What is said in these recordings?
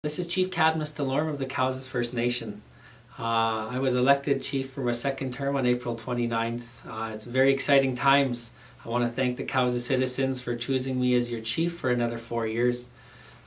This is Chief Cadmus Delorme of the Cowessess First Nation. I was elected chief for my second term on April 29th. It's very exciting times. I want to thank the Cowessess citizens for choosing me as your chief for another 4 years.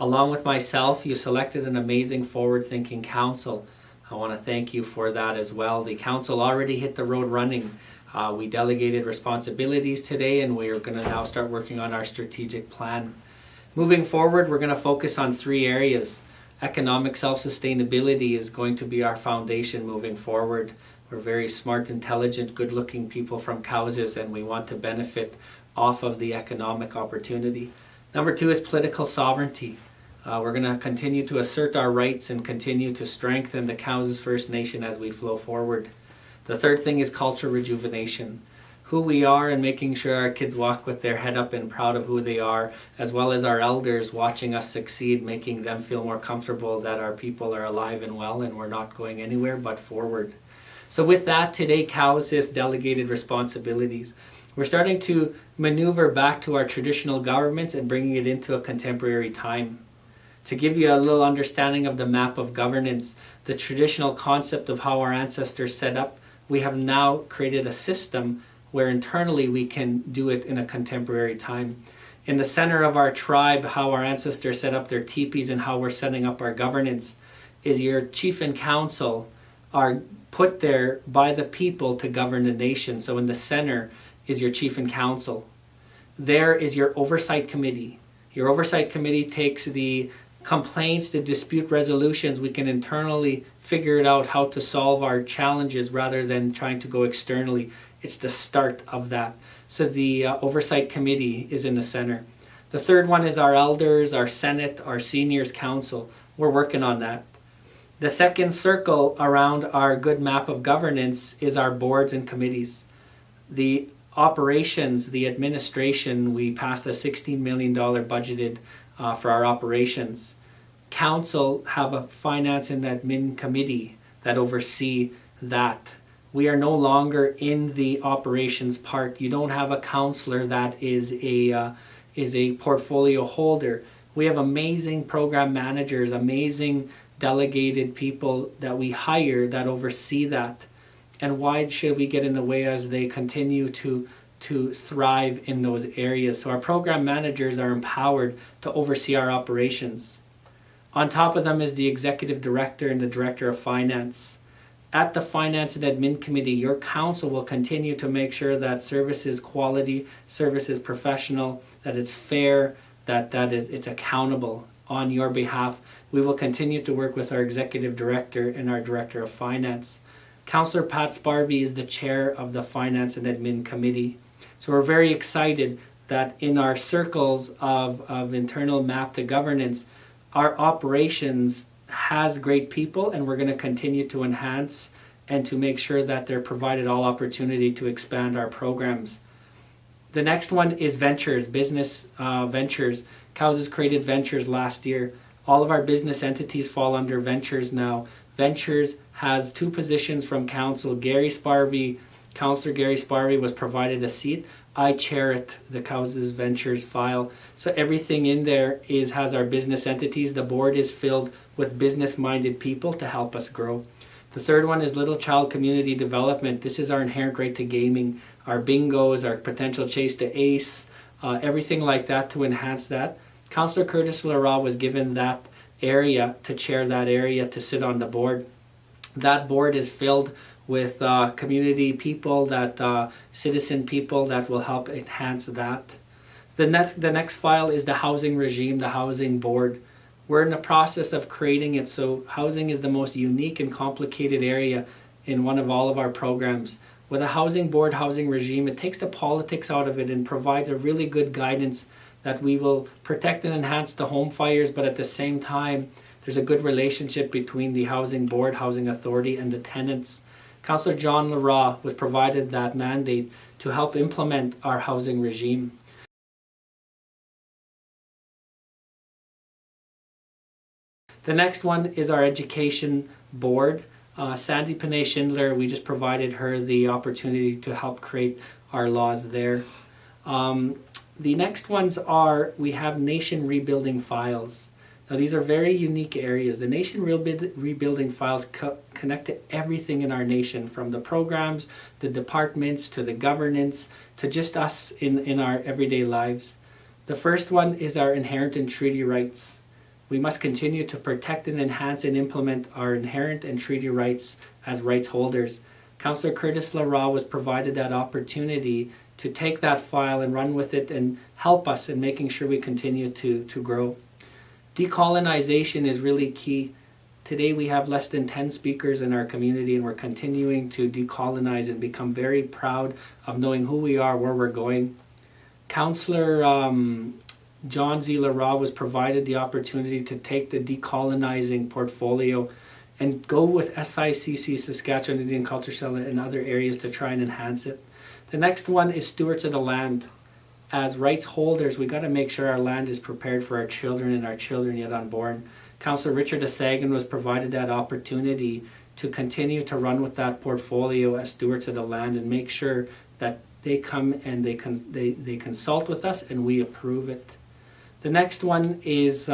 Along with myself, you selected an amazing forward-thinking council. I want to thank you for that as well. The council already hit the road running. We delegated responsibilities today, and we are going to now start working on our strategic plan. Moving forward, we're going to focus on 3 areas. Economic self-sustainability is going to be our foundation moving forward. We're very smart, intelligent, good-looking people from Cowessess, and we want to benefit off of the economic opportunity. Number 2 is political sovereignty. We're going to continue to assert our rights and continue to strengthen the Cowessess First Nation as we flow forward. The third thing is culture rejuvenation. Who we are and making sure our kids walk with their head up and proud of who they are, as well as our elders watching us succeed, making them feel more comfortable that our people are alive and well and we're not going anywhere but forward. So with that, today Cowessess delegated responsibilities. We're starting to maneuver back to our traditional governments and bringing it into a contemporary time. To give you a little understanding of the map of governance, the traditional concept of how our ancestors set up, we have now created a system where internally we can do it in a contemporary time. In the center of our tribe, how our ancestors set up their teepees and how we're setting up our governance is your chief and council are put there by the people to govern the nation. So in the center is your chief and council. There is your oversight committee. Your oversight committee takes the complaints, the dispute resolutions. We can internally figure it out how to solve our challenges rather than trying to go externally. It's the start of that. So the oversight committee is in the center. The third one is our elders, our senate, our seniors council. We're working on that. The second circle around our good map of governance is our boards and committees. The operations, the administration, we passed a $16 million budgeted for our operations. Council have a finance and admin committee that oversee that. We are no longer in the operations part. You don't have a counselor that is a portfolio holder. We have amazing program managers, amazing delegated people that we hire that oversee that. And why should we get in the way as they continue to thrive in those areas? So our program managers are empowered to oversee our operations. On top of them is the executive director and the director of finance. At the Finance and Admin Committee, your council will continue to make sure that service is quality, service is professional, that it's fair, that it's accountable on your behalf. We will continue to work with our executive director and our director of finance. Councillor Pat Sparvey is the chair of the Finance and Admin Committee. So we're very excited that in our circles of internal map to governance, our operations has great people, and we're going to continue to enhance and to make sure that they're provided all opportunity to expand our programs. The next one is ventures, business ventures. Cowessess created ventures last year. All of our business entities fall under ventures now. Ventures has 2 positions from council. Councillor Gary Sparvey was provided a seat. I chair it, the Cowessess Ventures file. So everything in there has our business entities. The board is filled with business-minded people to help us grow. The third one is Little Child Community Development. This is our inherent right to gaming, our bingos, our potential chase to ace, everything like that to enhance that. Councillor Curtis Lara was given that area to chair that area to sit on the board. That board is filled with community people, citizen people that will help enhance that. The next file is the housing regime, the housing board. We're in the process of creating it, so housing is the most unique and complicated area in one of all of our programs. With a housing board, housing regime, it takes the politics out of it and provides a really good guidance that we will protect and enhance the home fires, but at the same time, there's a good relationship between the housing board, housing authority, and the tenants. Councillor John Lara was provided that mandate to help implement our housing regime. The next one is our education board. Sandy Panay Schindler, we just provided her the opportunity to help create our laws there. The next ones are, we have nation rebuilding files. Now, these are very unique areas. The Nation Rebuilding Files connect to everything in our nation, from the programs, the departments, to the governance, to just us in our everyday lives. The first one is our inherent and treaty rights. We must continue to protect and enhance and implement our inherent and treaty rights as rights holders. Councillor Curtis Lara was provided that opportunity to take that file and run with it and help us in making sure we continue to grow. Decolonization is really key. Today we have less than 10 speakers in our community, and we're continuing to decolonize and become very proud of knowing who we are, where we're going. Councillor John Z. Lara was provided the opportunity to take the decolonizing portfolio and go with SICC, Saskatchewan Indian Culture Center, and other areas to try and enhance it. The next one is stewards of the land. As rights holders, we got to make sure our land is prepared for our children and our children yet unborn. Councillor Richard Asagan was provided that opportunity to continue to run with that portfolio as stewards of the land and make sure that they come and they consult with us and we approve it. The next one is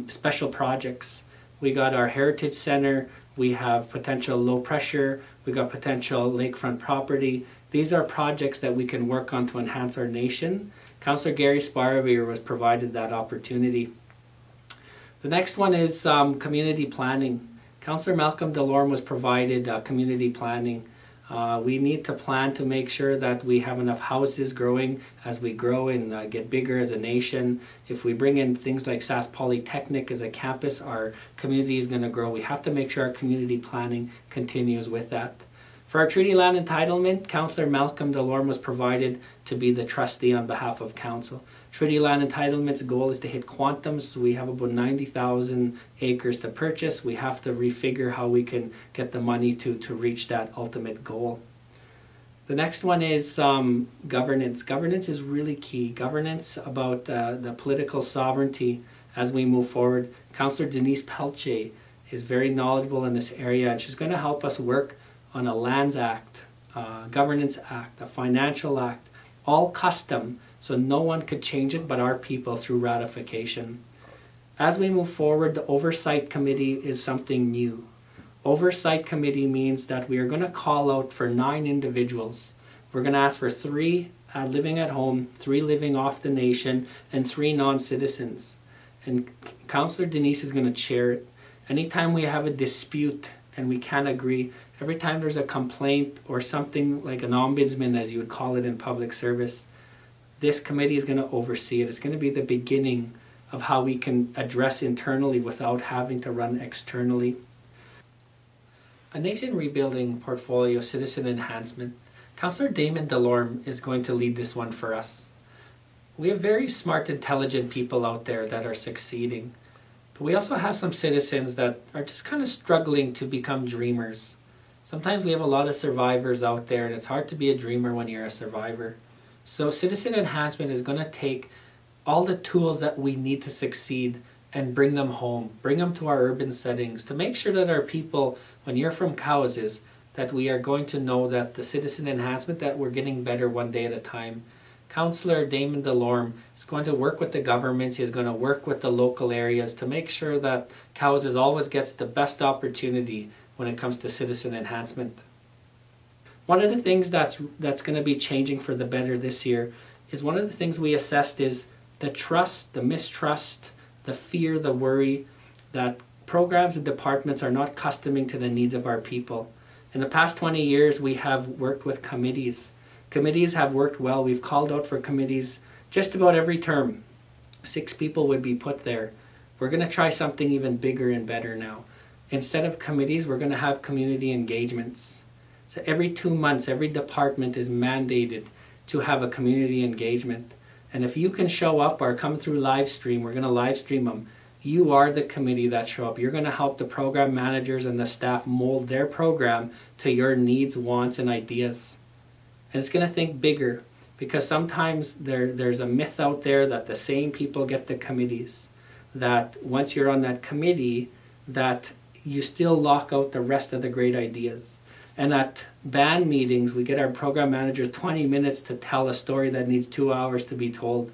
special projects. We got our Heritage Center, we have potential low pressure, we got potential lakefront property. These are projects that we can work on to enhance our nation. Councillor Gary Spiravier was provided that opportunity. The next one is community planning. Councillor Malcolm Delorme was provided community planning. We need to plan to make sure that we have enough houses growing as we grow and get bigger as a nation. If we bring in things like Sask Polytechnic as a campus, our community is going to grow. We have to make sure our community planning continues with that. For our treaty land entitlement, Councillor Malcolm Delorme was provided to be the trustee on behalf of council. Treaty land entitlement's goal is to hit quantum, so we have about 90,000 acres to purchase. We have to refigure how we can get the money to reach that ultimate goal. The next one is governance. Governance is really key. Governance about the political sovereignty as we move forward. Councillor Denise Pelche is very knowledgeable in this area, and she's going to help us work on a Lands Act, Governance Act, a Financial Act, all custom, so no one could change it but our people through ratification. As we move forward, the Oversight Committee is something new. Oversight Committee means that we are going to call out for 9 individuals. We're going to ask for 3 living at home, 3 living off the nation, and 3 non-citizens. And Councillor Denise is going to chair it. Anytime we have a dispute and we can't agree, every time there's a complaint or something like an ombudsman, as you would call it in public service, this committee is going to oversee it. It's going to be the beginning of how we can address internally without having to run externally. A nation rebuilding portfolio citizen enhancement. Councillor Damon Delorme is going to lead this one for us. We have very smart, intelligent people out there that are succeeding. But we also have some citizens that are just kind of struggling to become dreamers. Sometimes we have a lot of survivors out there, and it's hard to be a dreamer when you're a survivor. So citizen enhancement is going to take all the tools that we need to succeed and bring them home, bring them to our urban settings to make sure that our people, when you're from Cowes, that we are going to know that the citizen enhancement, that we're getting better one day at a time. Councillor Damon Delorme is going to work with the governments, he's going to work with the local areas to make sure that Cowes always gets the best opportunity when it comes to citizen enhancement. One of the things that's going to be changing for the better this year is one of the things we assessed is the trust, the mistrust, the fear, the worry that programs and departments are not customing to the needs of our people. In the past 20 years, we have worked with committees. Committees have worked well. We've called out for committees just about every term. 6 people would be put there. We're going to try something even bigger and better now. Instead of committees, we're going to have community engagements. So every 2 months, every department is mandated to have a community engagement. And if you can show up or come through live stream, we're going to live stream them. You are the committee that show up. You're going to help the program managers and the staff mold their program to your needs, wants, and ideas. And it's going to think bigger, because sometimes there's a myth out there that the same people get the committees. That once you're on that committee, that you still lock out the rest of the great ideas. And at band meetings, we get our program managers 20 minutes to tell a story that needs 2 hours to be told.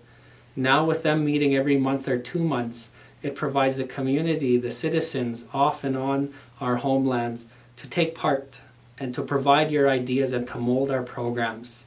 Now with them meeting every month or 2 months, it provides the community, the citizens off and on our homelands to take part and to provide your ideas and to mold our programs.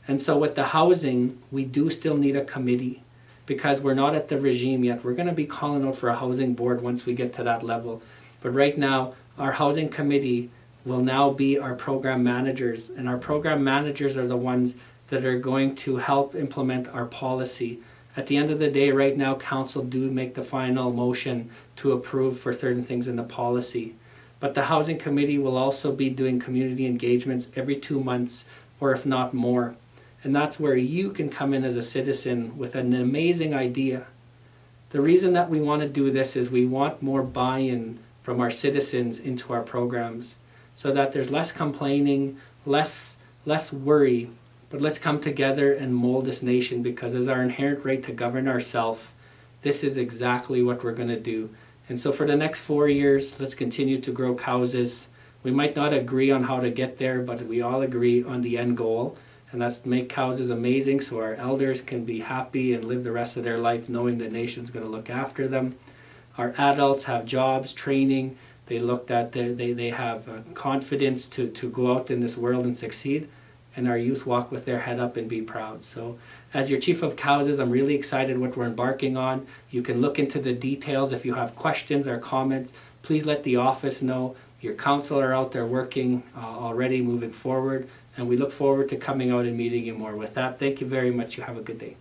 And so with the housing, we do still need a committee because we're not at the regime yet. We're going to be calling out for a housing board once we get to that level. But right now, our housing committee will now be our program managers, and our program managers are the ones that are going to help implement our policy. At the end of the day, right now, council do make the final motion to approve for certain things in the policy. But the housing committee will also be doing community engagements every 2 months, or if not more. And that's where you can come in as a citizen with an amazing idea. The reason that we want to do this is we want more buy-in from our citizens into our programs so that there's less complaining, less worry, but let's come together and mold this nation, because as our inherent right to govern ourselves, this is exactly what we're going to do. And so for the next 4 years, let's continue to grow Cowsas. We might not agree on how to get there, but we all agree on the end goal, and that's to make Cowsas amazing so our elders can be happy and live the rest of their life knowing the nation's going to look after them. Our adults have jobs, training, they have confidence to go out in this world and succeed, and our youth walk with their head up and be proud. So as your chief of Cowsas, I'm really excited what we're embarking on. You can look into the details. If you have questions or comments, please let the office know. Your council are out there working already, moving forward, and we look forward to coming out and meeting you more. With that, thank you very much. You have a good day.